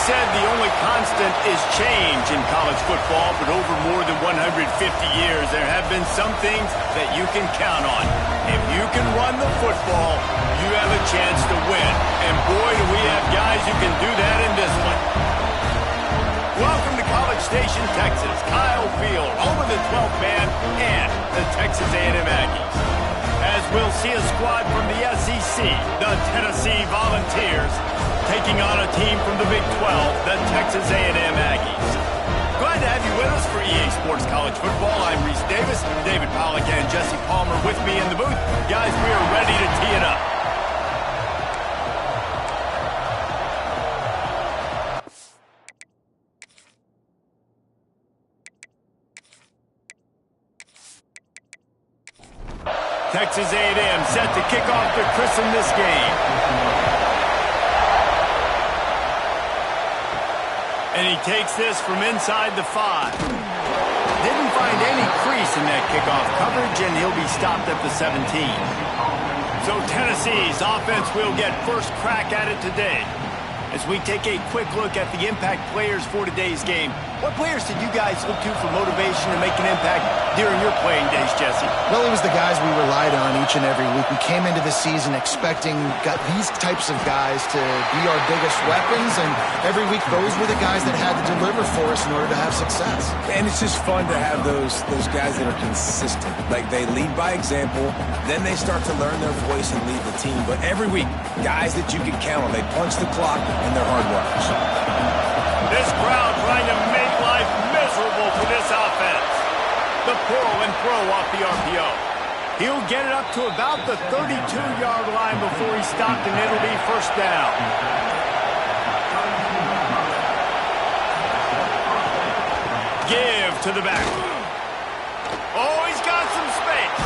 said the only constant is change in college football, but over more than 150 years, there have been some things that you can count on. If you can run the football, you have a chance to win. And boy, do we have guys who can do that in this one. Welcome to College Station, Texas. Kyle Field, home of the 12th man and the Texas A&M Aggies. As we'll see a squad from the SEC, the Tennessee Volunteers, taking on a team from the Big 12, the Texas A&M Aggies. Glad to have you with us for EA Sports College Football. I'm Reese Davis, David Pollack and Jesse Palmer with me in the booth. Guys, we are ready to tee it up. Texas A&M set to kick off to christen this game. And he takes this from inside the 5. Didn't find any crease in that kickoff coverage, and he'll be stopped at the 17. So Tennessee's offense will get first crack at it today. As we take a quick look at the impact players for today's game, what players did you guys look to for motivation to make an impact during your playing days, Jesse? Well, it was the guys we relied on each and every week. We came into the season expecting these types of guys to be our biggest weapons, and every week those were the guys that had to deliver for us in order to have success. And it's just fun to have those guys that are consistent. Like, they lead by example, then they start to learn their voice and lead the team. But every week, guys that you can count on, they punch the clock and they're hard workers. This crowd trying to make life miserable for this offense. The pull and throw off the RPO. He'll get it up to about the 32-yard line before he's stopped, and it'll be first down. Give to the back. Oh, he's got some space.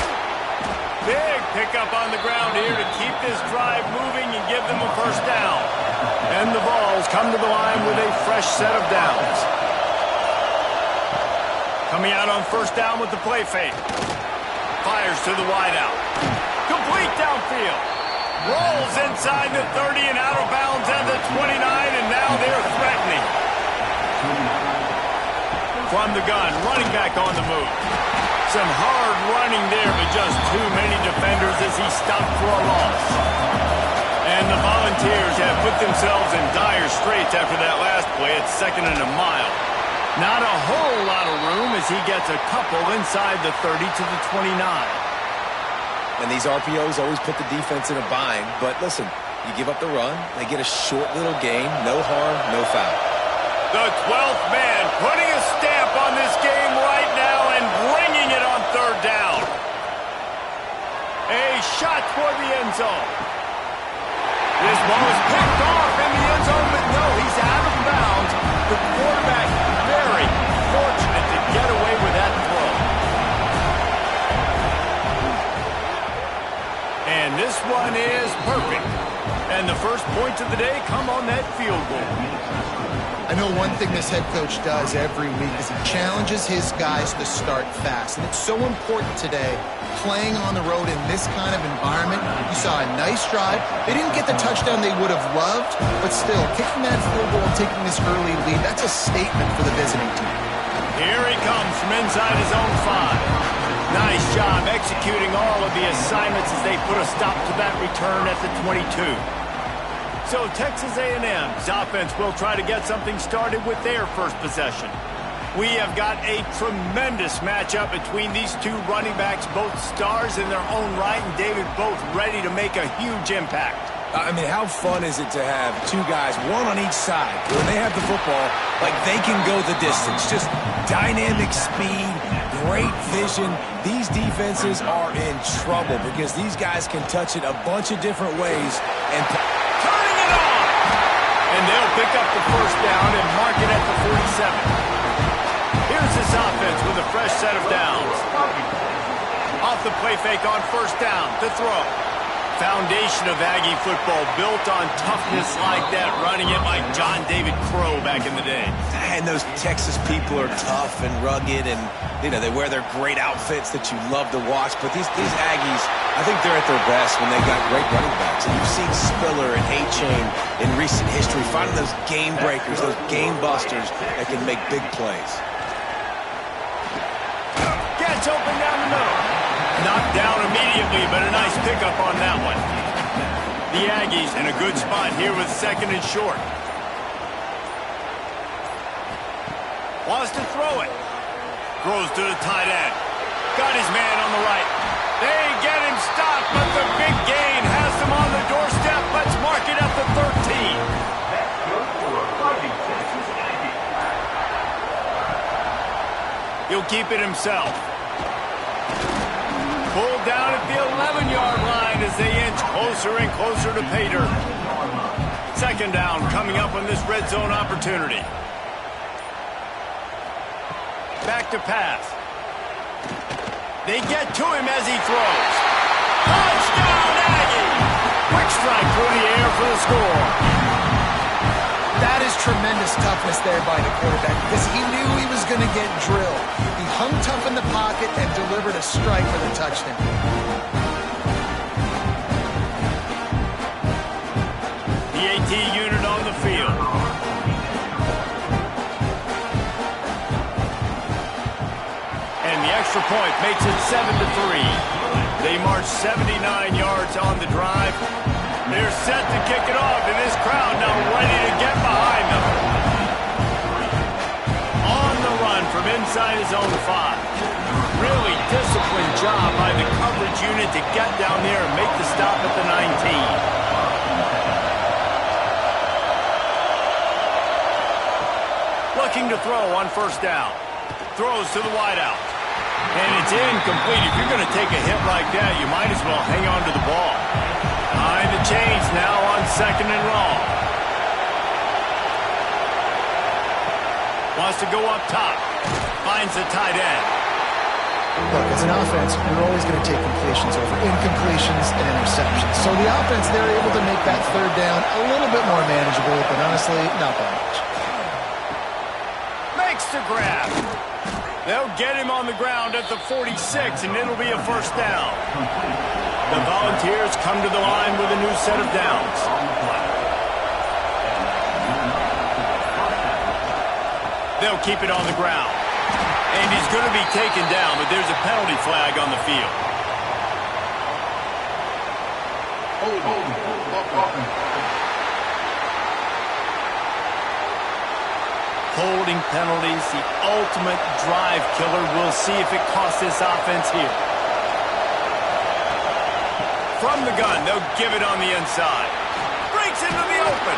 Big pickup on the ground here to keep this drive moving and give them a first down. And the Vols come to the line with a fresh set of downs. Coming out on first down with the play fake. Fires to the wideout. Complete downfield. Rolls inside the 30 and out of bounds at the 29, and now they're threatening. From the gun, running back on the move. Some hard running there, but just too many defenders as he stopped for a loss. And the Volunteers have put themselves in dire straits after that last play. It's second and a mile. Not a whole lot of room as he gets a couple inside the 30 to the 29. And these RPOs always put the defense in a bind. But listen, you give up the run, they get a short little gain, no harm, no foul. The 12th man putting a stamp on this game right now and bringing it on third down. A shot toward the end zone. This ball is picked off in the end zone, but no, he's out of bounds. The quarterback very fortunate to get away with that throw. And this one is perfect. And the first points of the day come on that field goal. I know one thing this head coach does every week is he challenges his guys to start fast. And it's so important today, playing on the road in this kind of environment. You saw a nice drive. They didn't get the touchdown they would have loved, but still, kicking that field goal and taking this early lead, that's a statement for the visiting team. Here he comes from inside his own 5. Nice job executing all of the assignments as they put a stop to that return at the 22. So Texas A&M's offense will try to get something started with their first possession. We have got a tremendous matchup between these two running backs, both stars in their own right, and David, both ready to make a huge impact. I mean, how fun is it to have two guys, one on each side, when they have the football, like they can go the distance. Just dynamic speed, great vision. These defenses are in trouble because these guys can touch it a bunch of different ways and turning it on! And they'll pick up the first down and mark it at the 47. Here's this offense with a fresh set of downs. Off the play fake on first down to throw. foundation of Aggie football, built on toughness like that, running it like John David Crow back in the day. And those Texas people are tough and rugged, and, you know, they wear their great outfits that you love to watch. But these Aggies, I think they're at their best when they got great running backs. And you've seen Spiller and A-Chain in recent history, finding those game breakers, those game busters that can make big plays. Gets open down the middle. Knocked down immediately, but a nice pickup on that one. The Aggies in a good spot here with 2nd and short. Wants to throw it. Throws to the tight end. Got his man on the right. They get him stopped, but the big gain has them on the doorstep. Let's mark it at the 13. He'll keep it himself. Pulled down at the 11-yard line as they inch closer and closer to pay dirt. 2nd down coming up on this red zone opportunity. Back to pass. They get to him as he throws. Touchdown, Aggie! Quick strike through the air for the score. That is tremendous toughness there by the quarterback because he knew he was going to get drilled. He hung tough in the pocket and delivered a strike for the touchdown. The AT unit on the field. And the extra point makes it 7-3. They march 79 yards on the drive. They're set to kick it off, and this crowd now ready to get behind them. On the run from inside his own 5. Really disciplined job by the coverage unit to get down there and make the stop at the 19. Looking to throw on 1st down. Throws to the wideout. And it's incomplete. If you're going to take a hit like that, you might as well hang on to the ball. Behind the chains now on 2nd and long. Wants to go up top. Finds the tight end. Look, as an offense, you're always going to take completions over incompletions and interceptions. So the offense, they're able to make that 3rd down a little bit more manageable, but honestly, not that much. Makes the grab. They'll get him on the ground at the 46, and it'll be a 1st down. The Volunteers come to the line with a new set of downs. They'll keep it on the ground. And he's going to be taken down, but there's a penalty flag on the field. Holding penalties, the ultimate drive killer. We'll see if it costs this offense here. From the gun, they'll give it on the inside. Breaks into the open.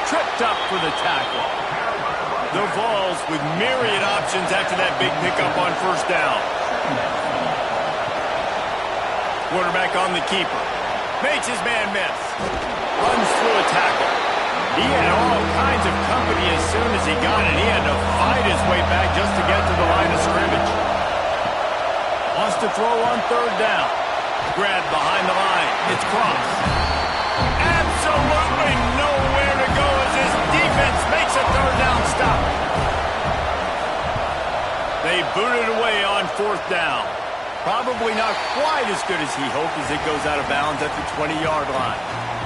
Tripped up for the tackle. The Vols with myriad options after that big pickup on 1st down. Quarterback on the keeper. Makes his man miss. Runs through a tackle. He had all kinds of company as soon as he got it. He had to fight his way back just to get to the line of scrimmage. Wants to throw on 3rd down. Grab behind the line. It's Cross. Absolutely nowhere to go as his defense makes a 3rd down stop. They boot it away on 4th down. Probably not quite as good as he hoped as it goes out of bounds at the 20-yard line.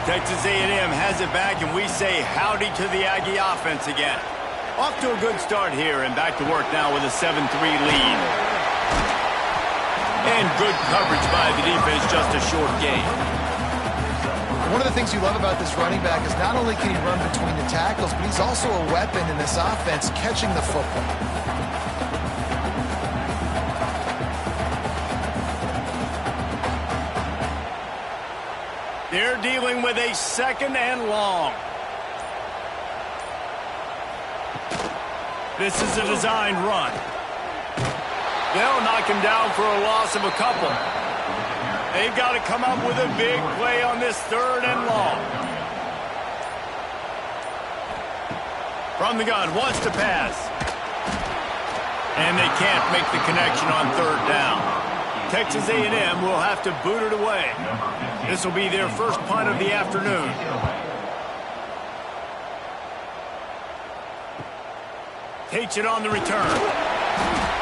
Texas A&M has it back, and we say howdy to the Aggie offense again. Off to a good start here, and back to work now with a 7-3 lead. And good coverage by the defense, just a short gain. One of the things you love about this running back is not only can he run between the tackles, but he's also a weapon in this offense catching the football. They're dealing with a 2nd and long. This is a designed run. They'll knock him down for a loss of a couple. They've got to come up with a big play on this 3rd and long. From the gun, wants to pass. And they can't make the connection on 3rd down. Texas A&M will have to boot it away. This will be their first punt of the afternoon. Takes it on the return.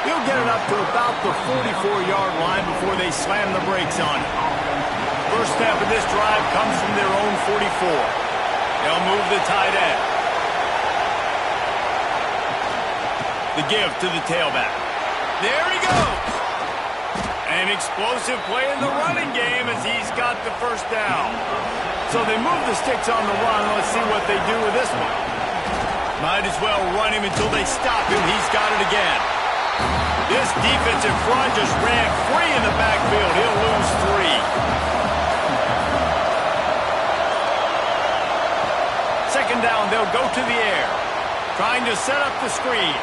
He'll get it up to about the 44-yard line before they slam the brakes on it. First step of this drive comes from their own 44. They'll move the tight end. The give to the tailback. There he goes. An explosive play in the running game as he's got the first down. So they move the sticks on the run. Let's see what they do with this one. Might as well run him until they stop him. He's got it again. This defensive front just ran free in the backfield. He'll lose 3. Second down, they'll go to the air. Trying to set up the screen.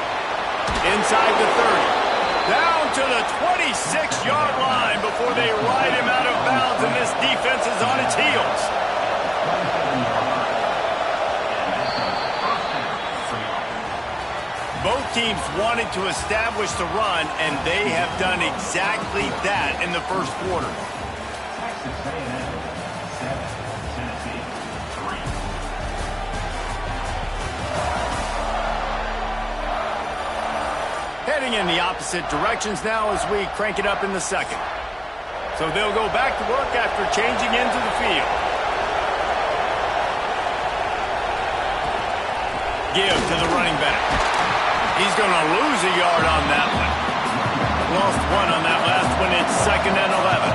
Inside the 30. Down to the 26-yard line before they ride him out of bounds, and this defense is on its heels. Both teams wanted to establish the run, and they have done exactly that in the first quarter. Heading in the opposite directions now as we crank it up in the second. So they'll go back to work after changing into the field. Give to the running back. He's going to lose a yard on that one. Lost 1 on that last one. It's 2nd and 11.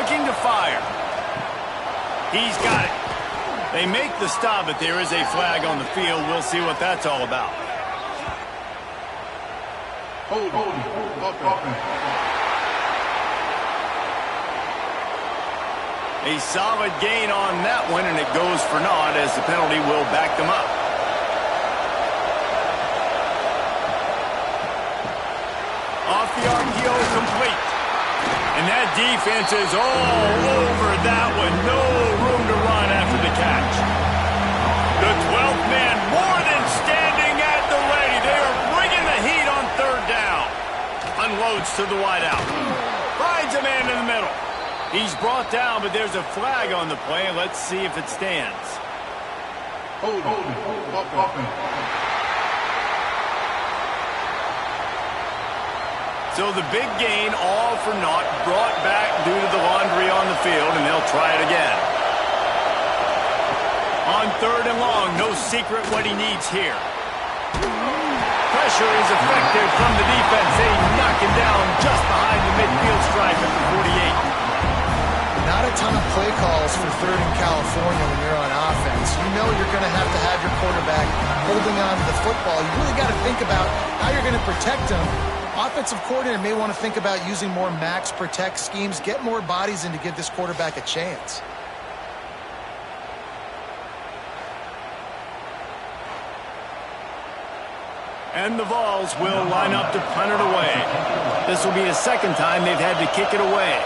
Looking to fire. He's got it. They make the stop, but there is a flag on the field. We'll see what that's all about. A solid gain on that one, and it goes for naught as the penalty will back them up. Off the RPO, complete. And that defense is all over that one. No room to run after the catch. The 12th man more than standing at the ready. They are bringing the heat on third down. Unloads to the wideout. Finds a man in the middle. He's brought down, but there's a flag on the play. Let's see if it stands. Hold. So the big gain, all for naught, brought back due to the laundry on the field, and they'll try it again. On third and long, no secret what he needs here. Pressure is effective from the defense. They knock him down just behind the midfield stripe at the 48. Not a ton of play calls for third in California when you're on offense. You know you're going to have your quarterback holding on to the football. You really got to think about how you're going to protect him. Offensive coordinator may want to think about using more max protect schemes, get more bodies in to give this quarterback a chance. And the Vols will line up to punt it away. This will be the second time they've had to kick it away.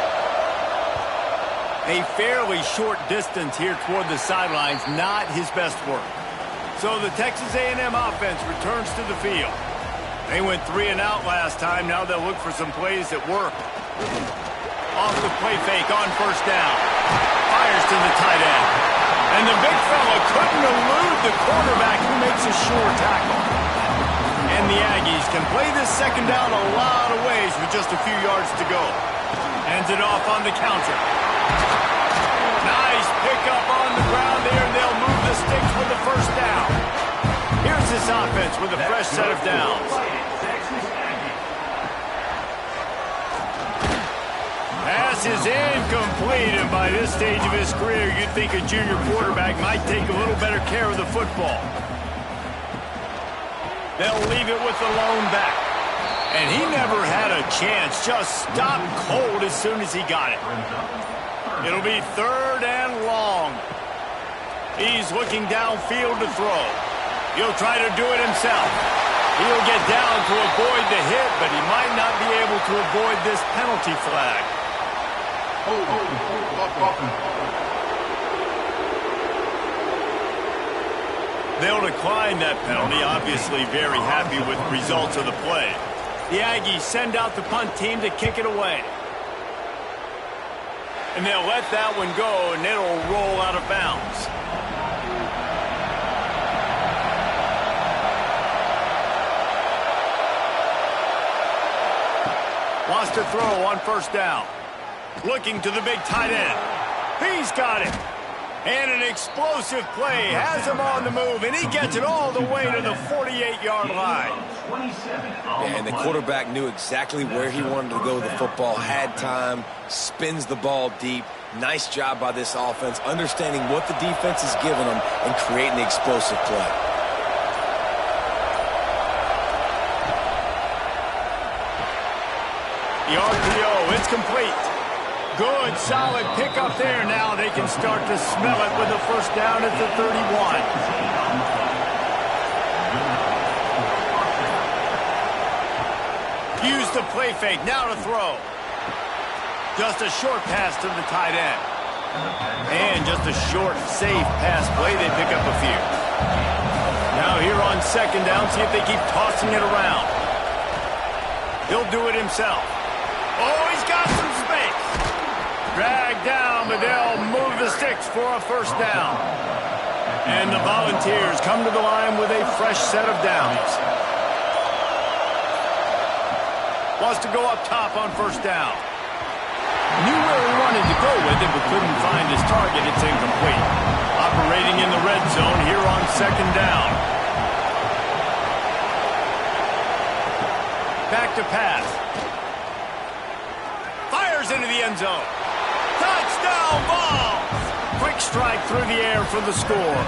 A fairly short distance here toward the sidelines, not his best work. So the Texas A&M offense returns to the field. They went 3 and out last time. Now they'll look for some plays that work. Off the play fake on first down. Fires to the tight end. And the big fella couldn't elude the quarterback who makes a sure tackle. And the Aggies can play this second down a lot of ways with just a few yards to go. Hands it off on the counter. Nice pickup on the ground there, and they'll move the sticks with the first down. Here's this offense with a fresh set of downs. Pass is incomplete, and by this stage of his career, you'd think a junior quarterback might take a little better care of the football. They'll leave it with the lone back. And he never had a chance, just stopped cold as soon as he got it. It'll be third and long. He's looking downfield to throw. He'll try to do it himself. He'll get down to avoid the hit, but he might not be able to avoid this penalty flag. They'll decline that penalty, obviously very happy with the results of the play. The Aggies send out the punt team to kick it away. And they'll let that one go, and it'll roll out of bounds. Wants to throw on first down. Looking to the big tight end. He's got it. And an explosive play has him on the move, and he gets it all the way to the 48-yard line. And the quarterback knew exactly where he wanted to go with the football, had time, spins the ball deep. Nice job by this offense, understanding what the defense is giving them and creating the explosive play. The RPO, it's complete. Good, solid pickup there. Now they can start to smell it with a first down at the 31. Use the play fake, now to throw. Just a short pass to the tight end. And just a short, safe pass play. They pick up a few. Now here on second down, see if they keep tossing it around. He'll do it himself. Oh, he's got some space. Dragged down, but they'll move the sticks for a first down. And the Volunteers come to the line with a fresh set of downs. Wants to go up top on first down. Knew where he wanted to go with it, but couldn't find his target. It's incomplete. Operating in the red zone here on second down. Back to pass. Fires into the end zone. Touchdown ball! Quick strike through the air for the score.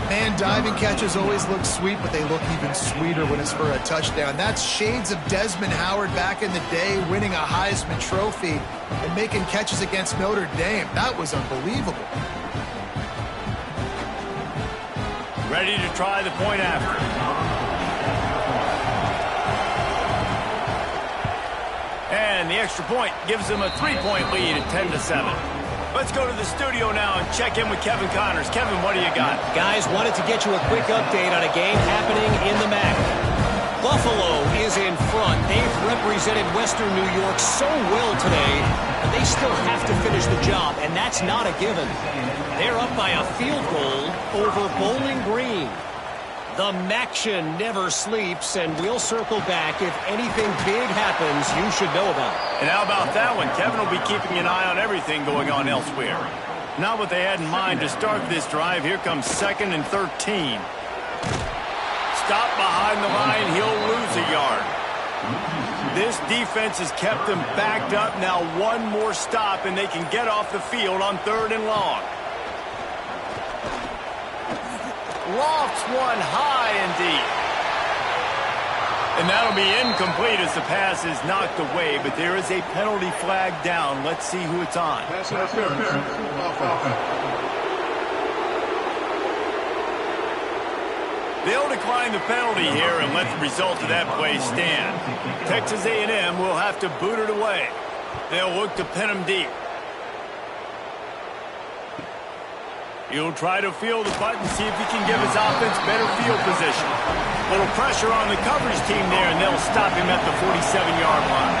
Man, diving catches always look sweet, but they look even sweeter when it's for a touchdown. That's shades of Desmond Howard back in the day, winning a Heisman Trophy and making catches against Notre Dame. That was unbelievable. Ready to try the point after. And the extra point gives them a 3-point lead at 10-7. Let's go to the studio now and check in with Kevin Connors. Kevin, what do you got? Guys, wanted to get you a quick update on a game happening in the MAC. Buffalo is in front. They've represented Western New York so well today, but they still have to finish the job, and that's not a given. They're up by a field goal over Bowling Green. The MACtion never sleeps, and we'll circle back. If anything big happens, you should know about it. And how about that one? Kevin will be keeping an eye on everything going on elsewhere. Not what they had in mind to start this drive. Here comes 2nd and 13. Stop behind the line. He'll lose a yard. This defense has kept them backed up. Now one more stop, and they can get off the field on 3rd and long. Lofts one high and deep. And that'll be incomplete as the pass is knocked away, but there is a penalty flag down. Let's see who it's on. They'll decline the penalty here and let the result of that play stand. Texas A&M will have to boot it away. They'll look to pin him deep. He'll try to field the punt and see if he can give his offense better field position. Little pressure on the coverage team there, and they'll stop him at the 47-yard line.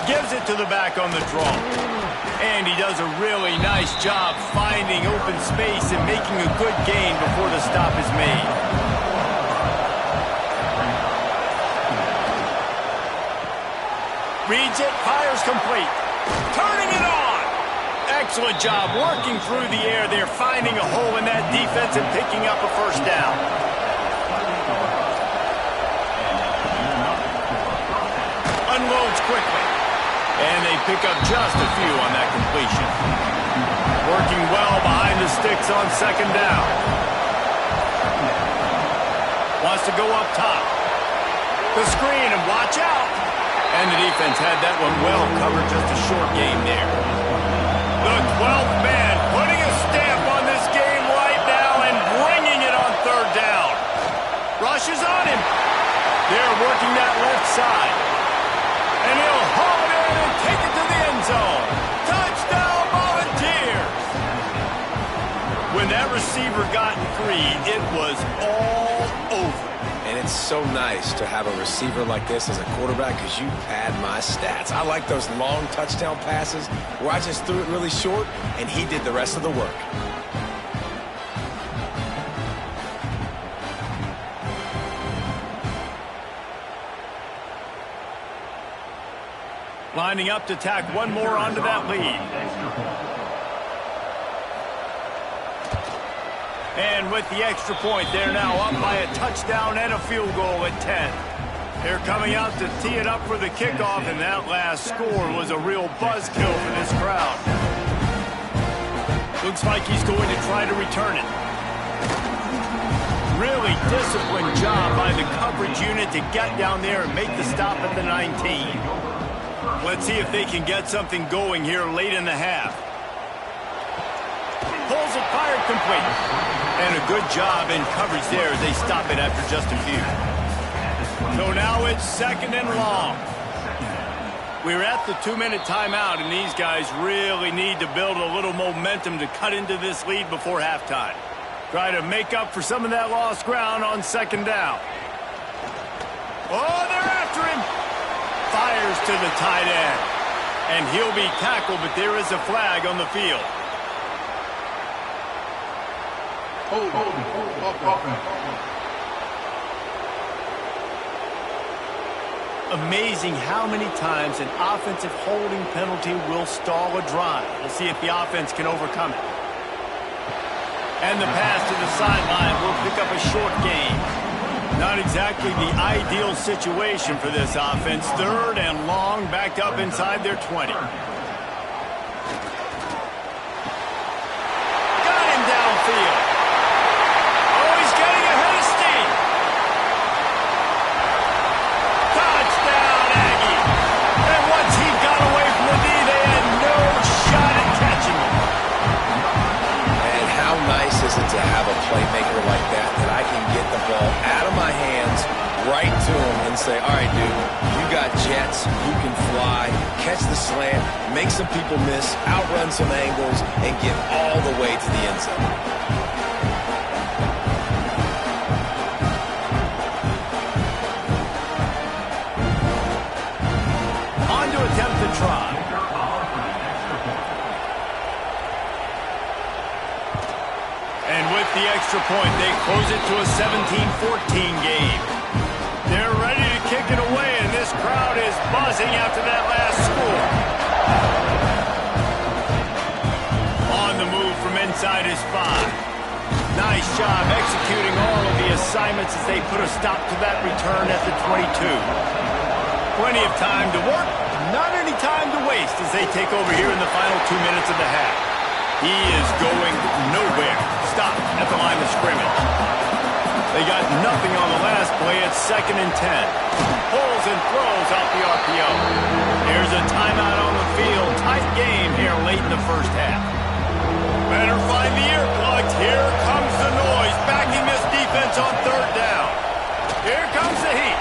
Gives it to the back on the draw. And he does a really nice job finding open space and making a good gain before the stop is made. Reads it, fires complete. Turning it on. Excellent job working through the air there, finding a hole in that defense and picking up a first down. Unloads quickly. And they pick up just a few on that completion. Working well behind the sticks on 2nd down. Wants to go up top. The screen, and watch out. And the defense had that one well covered, just a short game there. The 12th man putting a stamp on this game right now and bringing it on 3rd down. Rushes on him. They're working that left side. And he'll haul it in and receiver got 3, it was all over. And it's so nice to have a receiver like this as a quarterback because you pad my stats. I like those long touchdown passes where I just threw it really short and he did the rest of the work. Lining up to tack one more onto that lead. And with the extra point, they're now up by a touchdown and a field goal at 10. They're coming out to tee it up for the kickoff, and that last score was a real buzzkill for this crowd. Looks like he's going to try to return it. Really disciplined job by the coverage unit to get down there and make the stop at the 19. Let's see if they can get something going here late in the half. Pulls it, fired, complete. And a good job in coverage there as they stop it after just a few. So now it's 2nd and long. We're at the 2-minute timeout, and these guys really need to build a little momentum to cut into this lead before halftime. Try to make up for some of that lost ground on 2nd down. Oh, they're after him. Fires to the tight end. And he'll be tackled, but there is a flag on the field. Amazing how many times an offensive holding penalty will stall a drive. We'll see if the offense can overcome it. And the pass to the sideline will pick up a short gain. Not exactly the ideal situation for this offense. 3rd and long, back up inside their 20. Got him downfield. Oh, he's getting ahead of steam. Touchdown, Aggie. And once he got away from the knee, they had no shot at catching him. And how nice is it to have a playmaker like that I can get the ball out of my hands right to him and say, all right, dude, you got jets, you can fly, catch the slant, make some people miss, outrun some angles, and get all the way to the end zone. On to attempt the try. And with the extra point, they close it to a 17-14 game. They're ready to kick it away, and this crowd is buzzing after that last score. On the move from inside his 5. Nice job executing all of the assignments as they put a stop to that return at the 22. Plenty of time to work, not any time to waste as they take over here in the final 2 minutes of the half. He is going nowhere. Stop at the line of scrimmage. They got nothing on the last play. It's 2nd and 10. Pulls and throws out the RPO. Here's a timeout on the field. Tight game here late in the first half. Better find the earplugs. Here comes the noise. Backing this defense on 3rd down. Here comes the heat.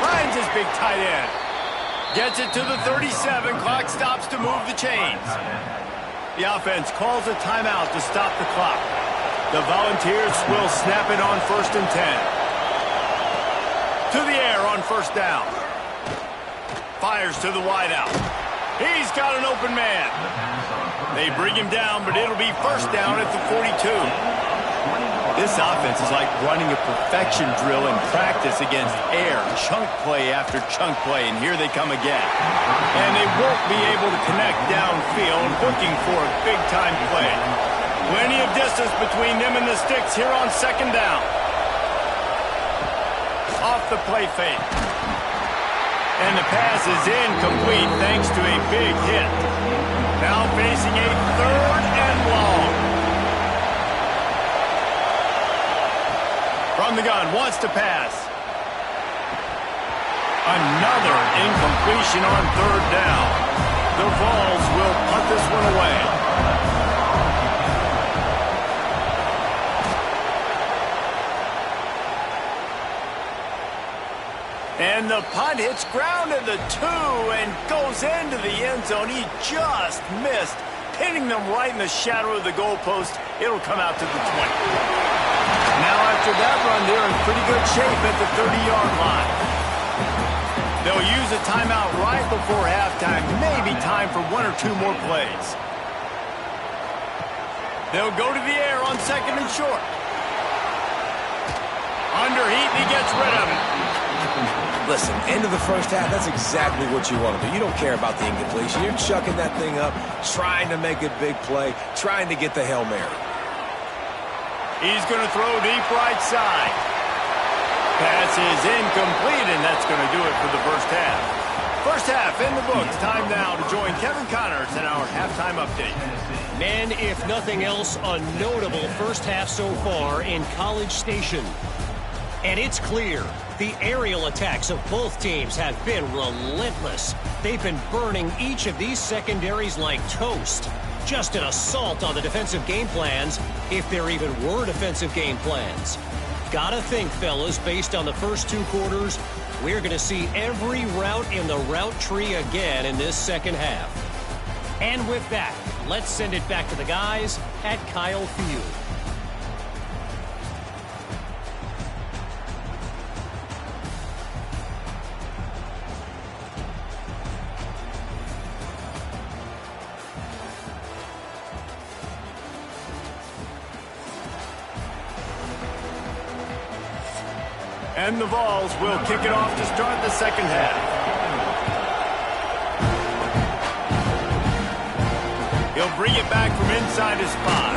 Finds his big tight end. Gets it to the 37. Clock stops to move the chains. The offense calls a timeout to stop the clock. The Volunteers will snap it on 1st and 10. To the air on 1st down. Fires to the wideout. He's got an open man. They bring him down, but it'll be 1st down at the 42. This offense is like running a perfection drill in practice against air, chunk play after chunk play, and here they come again. And they won't be able to connect downfield, looking for a big-time play. Plenty of distance between them and the sticks here on 2nd down. Off the play fake. And the pass is incomplete thanks to a big hit. Now facing a 3rd and long. From the gun, wants to pass. Another incompletion on 3rd down. The Vols will punt this one away. And the punt hits ground at the 2 and goes into the end zone. He just missed pinning them right in the shadow of the goalpost. It'll come out to the 20. Now after that run, they're in pretty good shape at the 30-yard line. They'll use a timeout right before halftime. Maybe time for one or two more plays. They'll go to the air on 2nd and short. Under heat, and he gets rid of it. Listen, end of the first half, that's exactly what you want to do. You don't care about the incompletion. You're chucking that thing up, trying to make a big play, trying to get the Hail Mary. He's going to throw deep right side. Pass is incomplete, and that's going to do it for the first half. First half in the books. Time now to join Kevin Connors in our halftime update. Men, if nothing else, a notable first half so far in College Station. And it's clear the aerial attacks of both teams have been relentless. They've been burning each of these secondaries like toast. Just an assault on the defensive game plans, if there even were defensive game plans. Gotta think, fellas, based on the first two quarters, we're going to see every route in the route tree again in this second half. And with that, let's send it back to the guys at Kyle Field. And the Vols will kick it off to start the second half. He'll bring it back from inside his spot.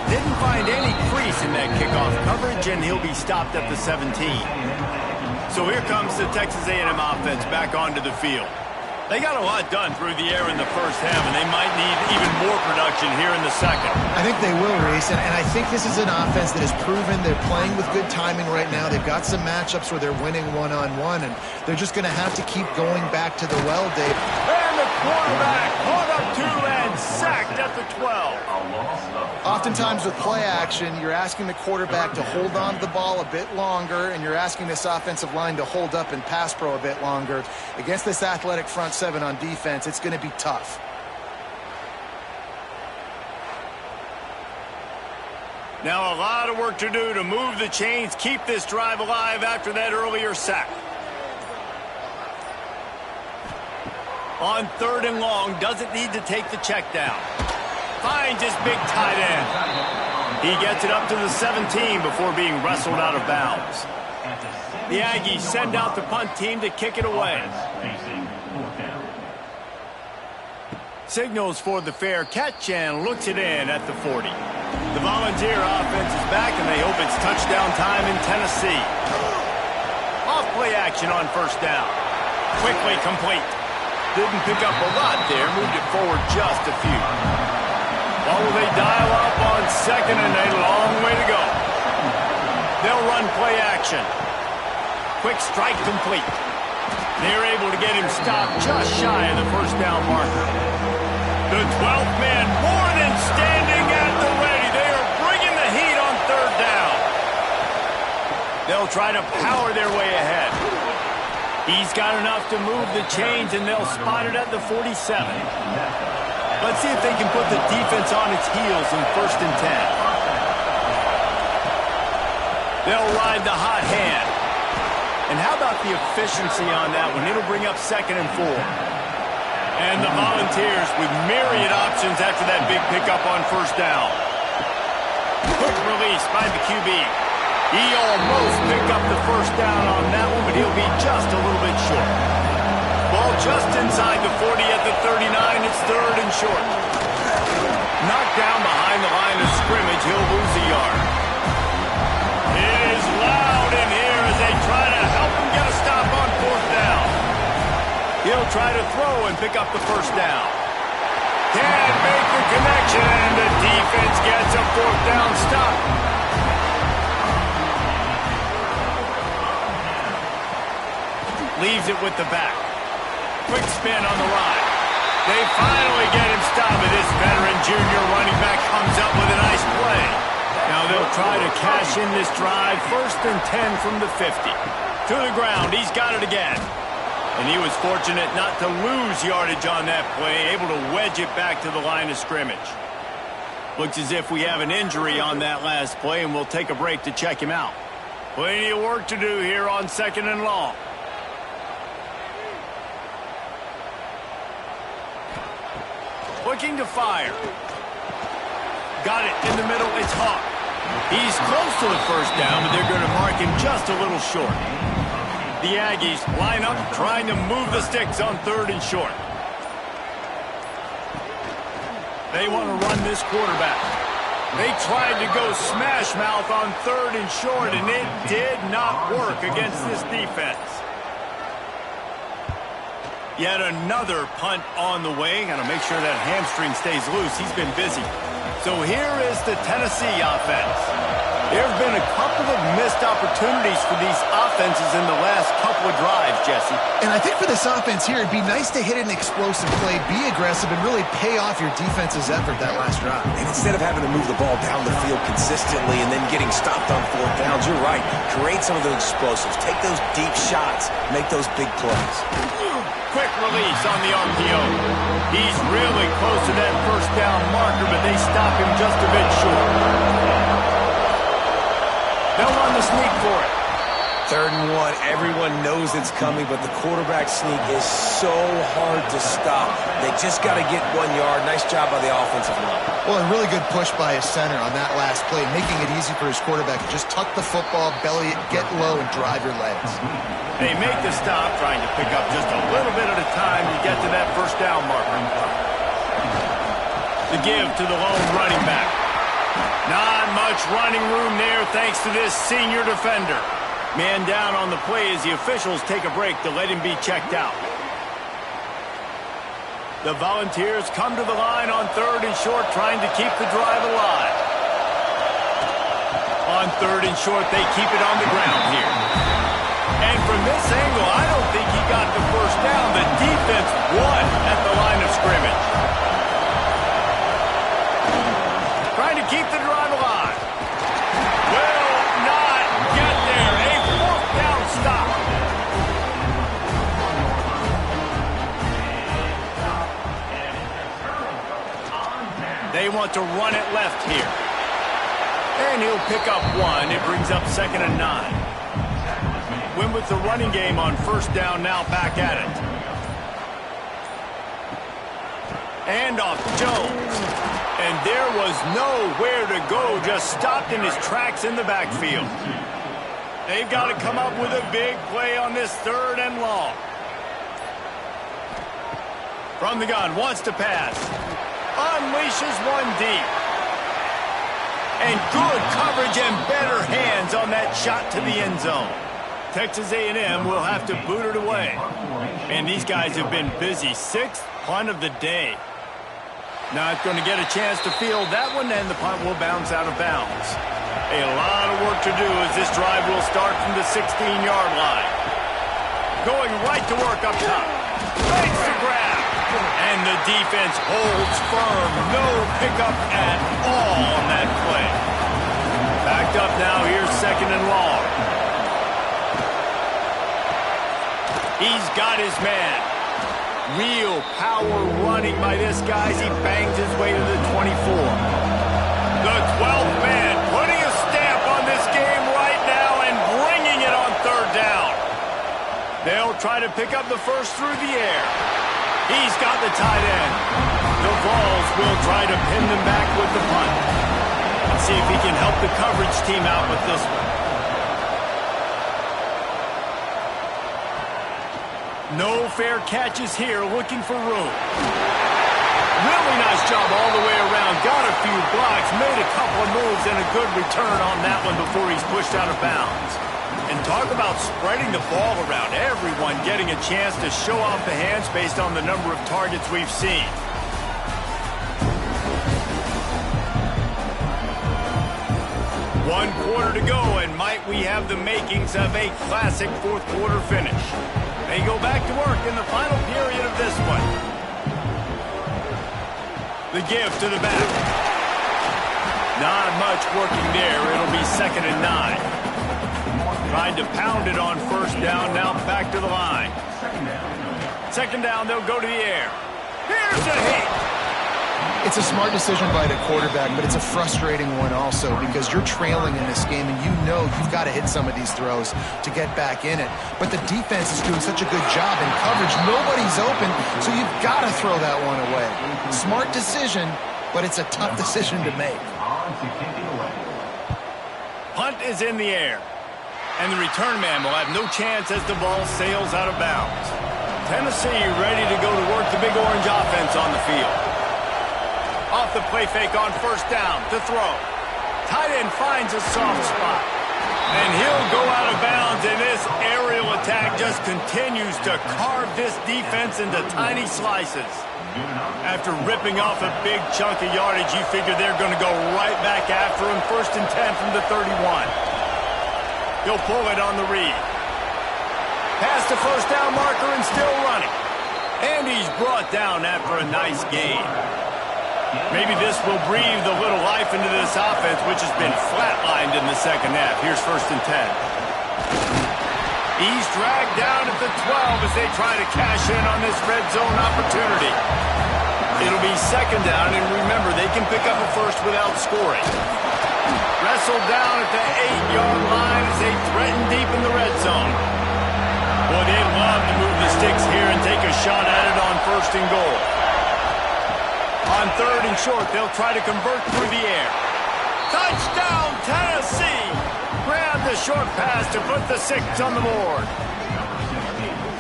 Didn't find any crease in that kickoff coverage, and he'll be stopped at the 17. So here comes the Texas A&M offense back onto the field. They got a lot done through the air in the first half, and they might need even more production here in the second. I think they will, Reese, and I think this is an offense that has proven they're playing with good timing right now. They've got some matchups where they're winning one-on-one, and they're just going to have to keep going back to the well, Dave. And the quarterback caught up to and sacked at the 12. Oftentimes with play action, you're asking the quarterback to hold on to the ball a bit longer, and you're asking this offensive line to hold up and pass pro a bit longer. Against this athletic front seven on defense, it's going to be tough. Now a lot of work to do to move the chains, keep this drive alive after that earlier sack. On 3rd and long, doesn't need to take the check down. Finds his big tight end. He gets it up to the 17 before being wrestled out of bounds. The Aggies send out the punt team to kick it away. Signals for the fair catch and looks it in at the 40. The Volunteer offense is back, and they hope it's touchdown time in Tennessee. Off play action on first down. Quickly complete. Didn't pick up a lot there, moved it forward just a few. What will they dial up on second, and a long way to go. They'll run play action. Quick strike complete. They're able to get him stopped just shy of the first down marker. The 12th man more than standing at the ready. They are bringing the heat on 3rd down. They'll try to power their way ahead. He's got enough to move the chains, and they'll spot it at the 47. Let's see if they can put the defense on its heels in 1st and 10. They'll ride the hot hand. And how about the efficiency on that one? It'll bring up 2nd and 4. And the Volunteers with myriad options after that big pickup on first down. Quick release by the QB. He almost picked up the first down on that one, but he'll be just a little bit short. Ball just inside the 40 at the 39. It's 3rd and short. Knocked down behind the line of scrimmage. He'll lose a yard. It is loud in here as they try to help him get a stop on 4th down. He'll try to throw and pick up the first down. Can't make the connection, and the defense gets a 4th down stop. Leaves it with the back. Quick spin on the ride. They finally get him stopped. This veteran junior running back comes up with a nice play. Now they'll try to cash in this drive. 1st and 10 from the 50. To the ground. He's got it again. And he was fortunate not to lose yardage on that play, able to wedge it back to the line of scrimmage. Looks as if we have an injury on that last play, and we'll take a break to check him out. Plenty of work to do here on 2nd and long. Looking to fire. Got it in the middle. It's Hawk. He's close to the first down, but they're going to mark him just a little short. The Aggies line up trying to move the sticks on 3rd and short. They want to run this quarterback. They tried to go smash mouth on 3rd and short, and it did not work against this defense. Yet another punt on the way. Got to make sure that hamstring stays loose. He's been busy. So here is the Tennessee offense. There have been a couple of missed opportunities for these offenses in the last couple of drives, Jesse. And I think for this offense here, it'd be nice to hit an explosive play, be aggressive, and really pay off your defense's effort that last drive. And instead of having to move the ball down the field consistently and then getting stopped on 4th downs, you're right. Create some of those explosives. Take those deep shots. Make those big plays. Quick release on the RPO. He's really close to that first down marker, but they stop him just a bit short. They'll run the sneak for it. 3rd and 1. Everyone knows it's coming, but the quarterback sneak is so hard to stop. They just got to get 1 yard. Nice job by the offensive line. Well, a really good push by his center on that last play, making it easy for his quarterback to just tuck the football, belly it, get low, and drive your legs. They make the stop, trying to pick up just a little bit at a time to get to that first down marker. The give to the lone running back. Not much running room there thanks to this senior defender. Man down on the play as the officials take a break to let him be checked out. The Volunteers come to the line on 3rd and short, trying to keep the drive alive. On 3rd and short, they keep it on the ground here. And from this angle, I don't think he got the first down. The defense won at the line of scrimmage. Trying to keep the drive alive. Will not get there. A 4th down stop. They want to run it left here. And he'll pick up 1. It brings up 2nd and 9. Win with the running game on 1st down, now back at it. And off Jones. And there was nowhere to go, just stopped in his tracks in the backfield. They've got to come up with a big play on this 3rd and long. From the gun, wants to pass. Unleashes 1 deep. And good coverage and better hands on that shot to the end zone. Texas A&M will have to boot it away. And these guys have been busy. 6th punt of the day. Not going to get a chance to field that one, and the punt will bounce out of bounds. A lot of work to do as this drive will start from the 16-yard line. Going right to work up top. Makes the grab. And the defense holds firm. No pickup at all on that play. Backed up now. Here's 2nd and long. He's got his man. Real power running by this guy as he bangs his way to the 24. The 12th man putting a stamp on this game right now and bringing it on 3rd down. They'll try to pick up the first through the air. He's got the tight end. The Vols will try to pin them back with the punt. Let's see if he can help the coverage team out with this one. No fair catches here, looking for room. Really nice job all the way around. Got a few blocks, made a couple of moves, and a good return on that one before he's pushed out of bounds. And talk about spreading the ball around. Everyone getting a chance to show off the hands based on the number of targets we've seen. One quarter to go, and might we have the makings of a classic 4th quarter finish. They go back to work in the final period of this one. The give to the back. Not much working there. It'll be 2nd and 9. Tried to pound it on 1st down, now back to the line. Second down, they'll go to the air. Here's a hit. It's a smart decision by the quarterback, but it's a frustrating one also because you're trailing in this game and you know you've got to hit some of these throws to get back in it. But the defense is doing such a good job in coverage. Nobody's open, so you've got to throw that one away. Smart decision, but it's a tough decision to make. Punt is in the air, and the return man will have no chance as the ball sails out of bounds. Tennessee ready to go to work the Big Orange offense on the field. Off the play fake on first down to throw. Tight end finds a soft spot. And he'll go out of bounds, and this aerial attack just continues to carve this defense into tiny slices. After ripping off a big chunk of yardage, you figure they're going to go right back after him. 1st and 10 from the 31. He'll pull it on the read. Past the first down marker and still running. And he's brought down after a nice gain. Maybe this will breathe a little life into this offense, which has been flatlined in the second half. Here's 1st and 10. He's dragged down at the 12 as they try to cash in on this red zone opportunity. It'll be second down, and remember, they can pick up a first without scoring. Wrestled down at the 8-yard line as they threaten deep in the red zone. Boy, they'd love to move the sticks here and take a shot at it on 1st and goal. On 3rd and short, they'll try to convert through the air. Touchdown, Tennessee! Grab the short pass to put the 6 on the board.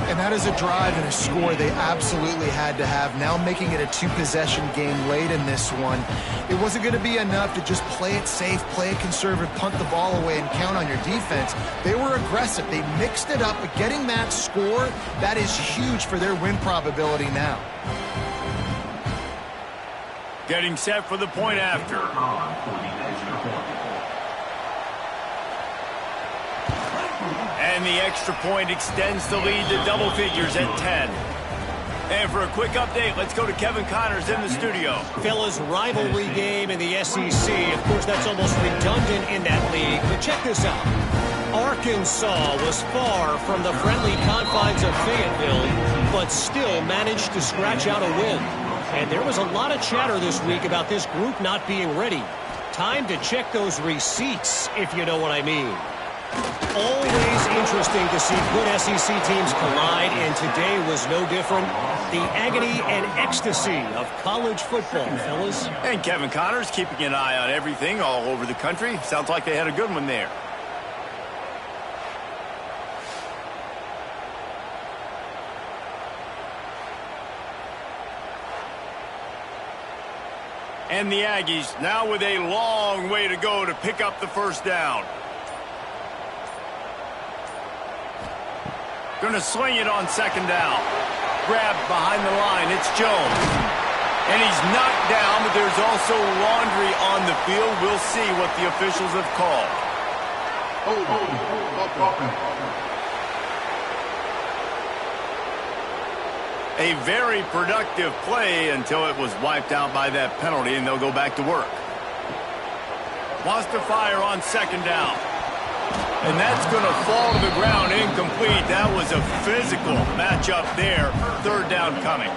And that is a drive and a score they absolutely had to have. Now making it a 2-possession game late in this one. It wasn't going to be enough to just play it safe, play it conservative, punt the ball away, and count on your defense. They were aggressive. They mixed it up, but getting that score, that is huge for their win probability now. Getting set for the point after. And the extra point extends the lead to double figures at 10. And for a quick update, let's go to Kevin Connors in the studio. Fellas, rivalry game in the SEC. Of course, that's almost redundant in that league. But check this out. Arkansas was far from the friendly confines of Fayetteville, but still managed to scratch out a win. And there was a lot of chatter this week about this group not being ready. Time to check those receipts, if you know what I mean. Always interesting to see good SEC teams collide, and today was no different. The agony and ecstasy of college football, fellas. And Kevin Connors keeping an eye on everything all over the country. Sounds like they had a good one there. And the Aggies now with a long way to go to pick up the first down. Going to sling it on second down. Grabbed behind the line. It's Jones. And he's knocked down, but there's also laundry on the field. We'll see what the officials have called. A very productive play until it was wiped out by that penalty, and they'll go back to work. Wants to fire on second down. And that's going to fall to the ground incomplete. That was a physical matchup there. Third down coming.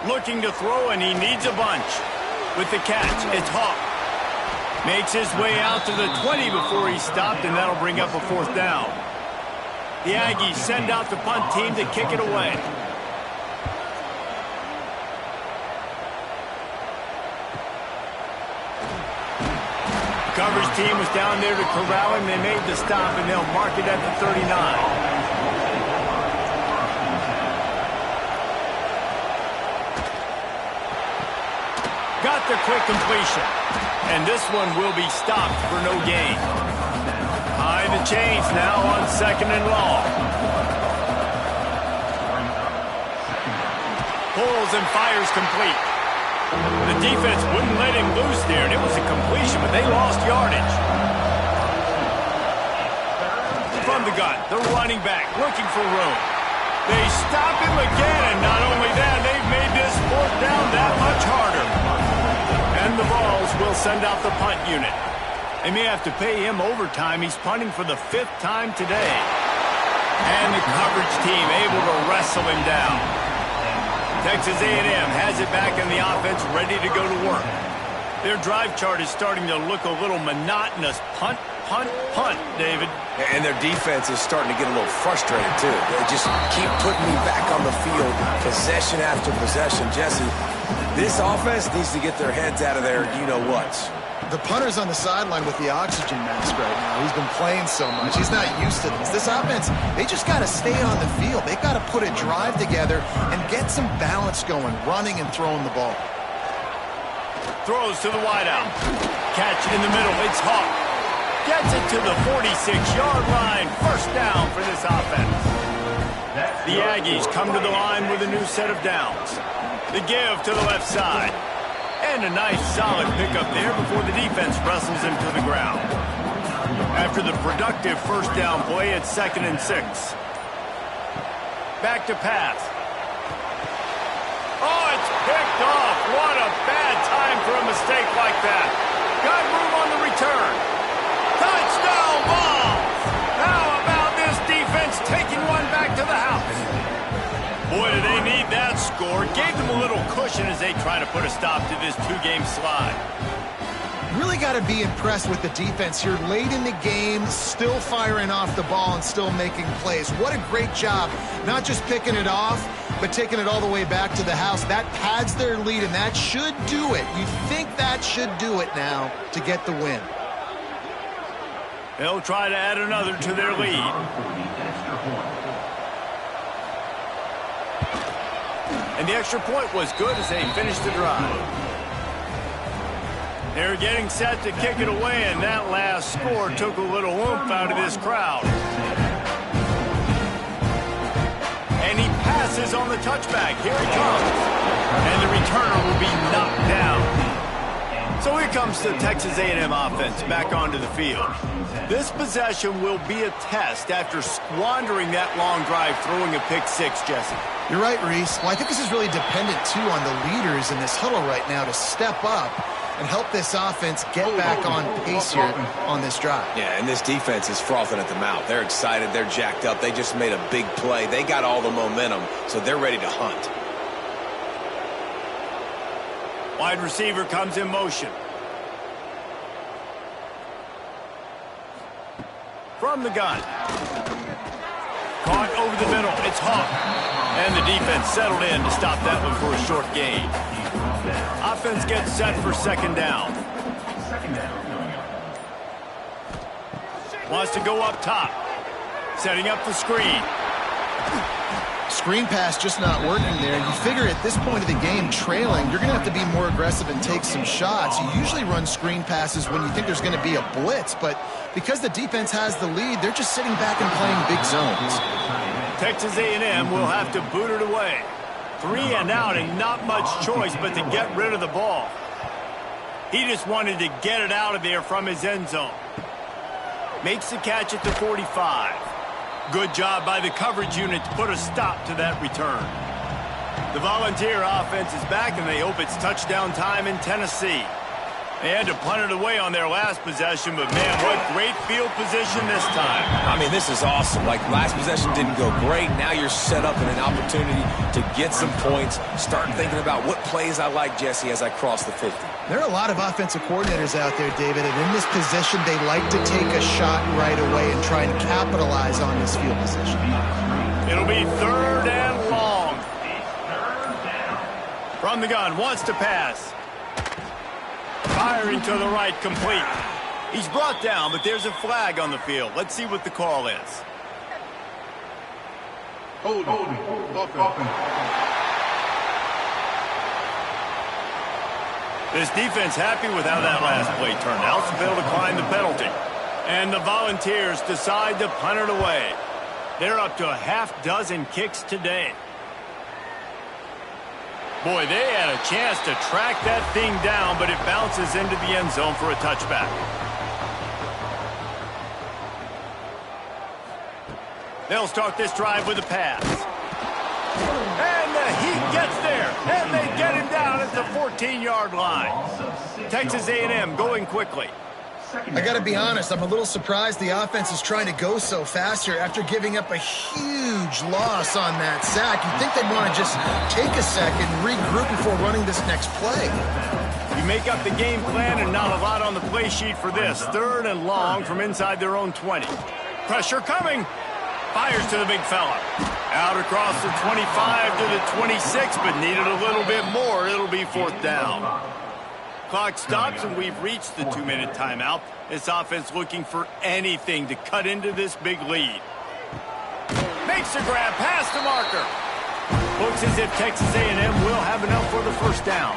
Looking to throw, and he needs a bunch. With the catch, it's Hawk. Makes his way out to the 20 before he stopped, and that'll bring up a fourth down. The Aggies send out the punt team to kick it away. Coverage team was down there to corral him. They made the stop, and they'll mark it at the 39. Got the quick completion. And this one will be stopped for no gain. High the chains now on second and long. Pulls and fires complete. The defense wouldn't let him loose there, and it was a completion, but they lost yardage. From the gun, the running back looking for room. They stop him again, and not only that, they've made this fourth down that much harder. And the Vols will send out the punt unit. They may have to pay him overtime. He's punting for the 5th time today. And the coverage team able to wrestle him down. Texas A&M has it back in the offense, ready to go to work. Their drive chart is starting to look a little monotonous. Punt, punt, punt, David. And their defense is starting to get a little frustrated, too. They just keep putting me back on the field, possession after possession. Jesse, this offense needs to get their heads out of there, you-know-whats. The punter's on the sideline with the oxygen mask right now. He's been playing so much. He's not used to this. This offense, they just got to stay on the field. They got to put a drive together and get some balance going, running and throwing the ball. Throws to the wideout. Catch in the middle. It's Hawk. Gets it to the 46-yard line. First down for this offense. The Aggies come to the line with a new set of downs. The give to the left side. And a nice solid pickup there before the defense wrestles him to the ground. After the productive first down play, it's 2nd and 6. Back to pass. Oh, it's picked off. What a bad time for a mistake like that. Got room on the return. Touchdown ball. How about this defense taking one back to the house? Boy, do they need that score. Gave them a little cushion as they try to put a stop to this two-game slide. Really got to be impressed with the defense here late in the game, still firing off the ball and still making plays. What a great job, not just picking it off, but taking it all the way back to the house. That pads their lead, and that should do it. You think that should do it now to get the win. They'll try to add another to their lead. And the extra point was good as they finished the drive. They're getting set to kick it away, and that last score took a little oomph out of this crowd. And he passes on the touchback. Here he comes. And the returner will be knocked down. So here comes the Texas A&M offense back onto the field. This possession will be a test after squandering that long drive, throwing a pick six, Jesse. You're right, Reese. Well, I think this is really dependent, too, on the leaders in this huddle right now to step up and help this offense get back on pace here on this drive. Yeah, and this defense is frothing at the mouth. They're excited. They're jacked up. They just made a big play. They got all the momentum, so they're ready to hunt. Wide receiver comes in motion. From the gun. Caught over the middle. It's Hawk. And the defense settled in to stop that one for a short gain. Offense gets set for 2nd down. Wants to go up top. Setting up the screen. Screen pass just not working there. You figure at this point of the game, trailing, you're going to have to be more aggressive and take some shots. You usually run screen passes when you think there's going to be a blitz, but because the defense has the lead, they're just sitting back and playing big zones. Texas A&M will have to boot it away. 3 and out and not much choice but to get rid of the ball. He just wanted to get it out of there from his end zone. Makes the catch at the 45. Good job by the coverage unit to put a stop to that return. The Volunteer offense is back, and they hope it's touchdown time in Tennessee. They had to punt it away on their last possession, but man, what great field position this time. I mean, this is awesome. Like, last possession didn't go great. Now you're set up in an opportunity to get some points. Start thinking about what plays I like, Jesse, as I cross the 50. There are a lot of offensive coordinators out there, David, and in this position, they like to take a shot right away and try and capitalize on this field position. It'll be 3rd and long. From the gun, wants to pass. Firing to the right, complete. He's brought down, but there's a flag on the field. Let's see what the call is. Hold on. This defense happy with how that last play turned out, so they'll decline the penalty. And the Volunteers decide to punt it away. They're up to a half-dozen kicks today. Boy, they had a chance to track that thing down, but it bounces into the end zone for a touchback. They'll start this drive with a pass. And the Heat gets there, and they get him down at the 14-yard line. Texas A&M going quickly. I got to be honest, I'm a little surprised the offense is trying to go so fast here after giving up a huge loss on that sack. You'd think they'd want to just take a second and regroup before running this next play. You make up the game plan and not a lot on the play sheet for this. 3rd and long from inside their own 20. Pressure coming. Fires to the big fella. Out across the 25 to the 26, but needed a little bit more. It'll be 4th down. Clock stops, and we've reached the 2-minute timeout. This offense looking for anything to cut into this big lead. Makes the grab past the marker. Looks as if Texas A&M will have enough for the 1st down.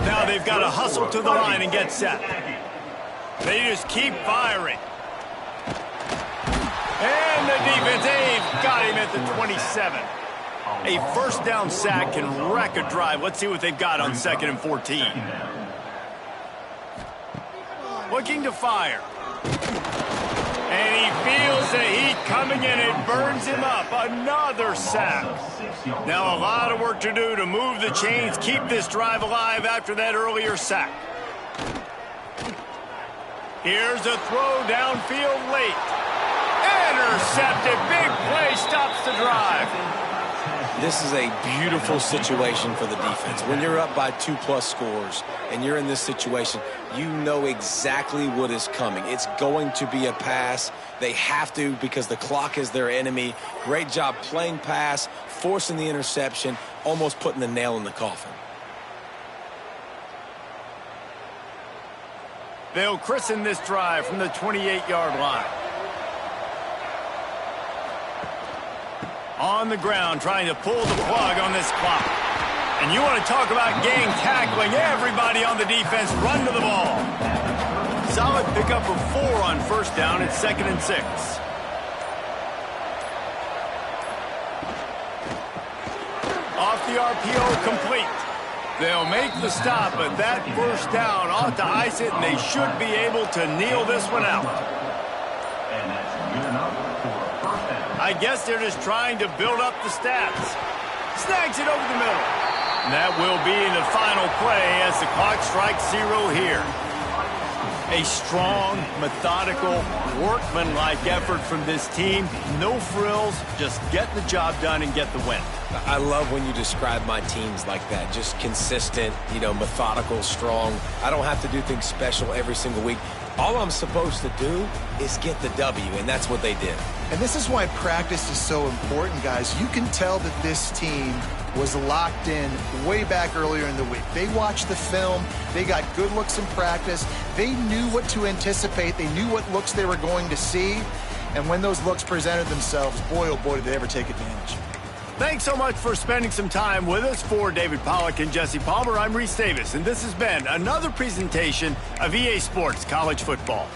Now they've got to hustle to the line and get set. They just keep firing. And the defense, they've got him at the 27. A 1st down sack can wreck a drive. Let's see what they've got on 2nd and 14. Looking to fire. And he feels the heat coming in. It burns him up. Another sack. Now a lot of work to do to move the chains, keep this drive alive after that earlier sack. Here's a throw downfield late. Intercepted. Big play stops the drive. This is a beautiful situation for the defense. When you're up by 2+ scores and you're in this situation, you know exactly what is coming. It's going to be a pass. They have to because the clock is their enemy. Great job playing pass, forcing the interception, almost putting the nail in the coffin. They'll christen this drive from the 28-yard line. On the ground, trying to pull the plug on this clock. And you want to talk about gang tackling. Everybody on the defense run to the ball. Solid pickup of 4 on 1st down at 2nd and 6. Off the RPO, complete. They'll make the stop, but that 1st down ought to ice it, and they should be able to kneel this one out. I guess they're just trying to build up the stats. Snags it over the middle. And that will be the final play as the clock strikes 0 here. A strong, methodical, workmanlike effort from this team. No frills, just get the job done and get the win. I love when you describe my teams like that. Just consistent, methodical, strong. I don't have to do things special every single week. All I'm supposed to do is get the W, and that's what they did. And this is why practice is so important, guys. You can tell that this team was locked in way back earlier in the week. They watched the film. They got good looks in practice. They knew what to anticipate. They knew what looks they were going to see. And when those looks presented themselves, boy, oh boy, did they ever take advantage. Thanks so much for spending some time with us. For David Pollack and Jesse Palmer, I'm Reese Davis, and this has been another presentation of EA Sports College Football.